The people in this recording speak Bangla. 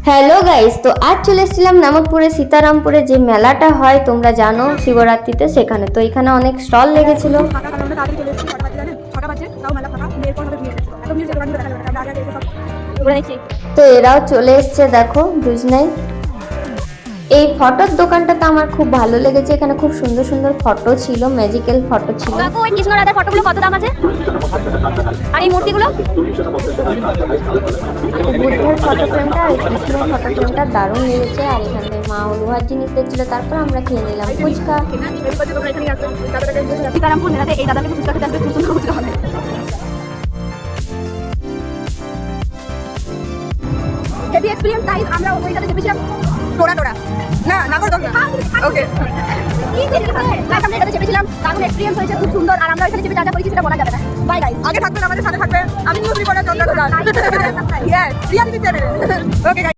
হ্যালো গাইস, তো আজ চলে এসেছিলাম নামকপুরে সীতারামপুরে যে মেলাটা হয় তোমরা জানো শিবরাত্রিতে, সেখানে তো এখানে অনেক স্টল লেগেছিল। তো এরাও চলে এসছে, দেখো দুজনাই। এই ফটোর দোকানটা তো আমার খুব ভালো লেগেছে, এখানে খুব সুন্দর সুন্দর ফটো ছিল, ম্যাজিক্যাল ফটো ছিল। ওই কৃষ্ণ রাধার ফটোগুলো কত দাম আছে? আর এই মূর্তিগুলো? বুদ্ধের ফটো ফ্রেমটা আর কৃষ্ণের ফটো ফ্রেমটা দারুণ লেগেছে। আর এখানে মা লোহার জিনিস দেখছিল, তারপর আমরা খেয়ে নিলাম ফুচকা। সীতারামপুর মেলাতে এই দাদাকে ফুচকা খেতে আসবে, খুব সুন্দর ফুচকা হবে। Heavy experience guys. আমরা ওইটাতে চেপেছিলাম টোরা না নাগরদোলনা। ওকে আমরা এটাতে চেপেছিলাম, দারুণ এক্সপেরিয়েন্স হয়েছে, খুব সুন্দর। আর আমরা এখানে চেপে যা যা করেছি সেটা বলা যাবে না। বাই গাইস, আগে থাকবেন আমাদের সাথে থাকবে। আমি news reporter Chandra. Yes reality channel. ওকে।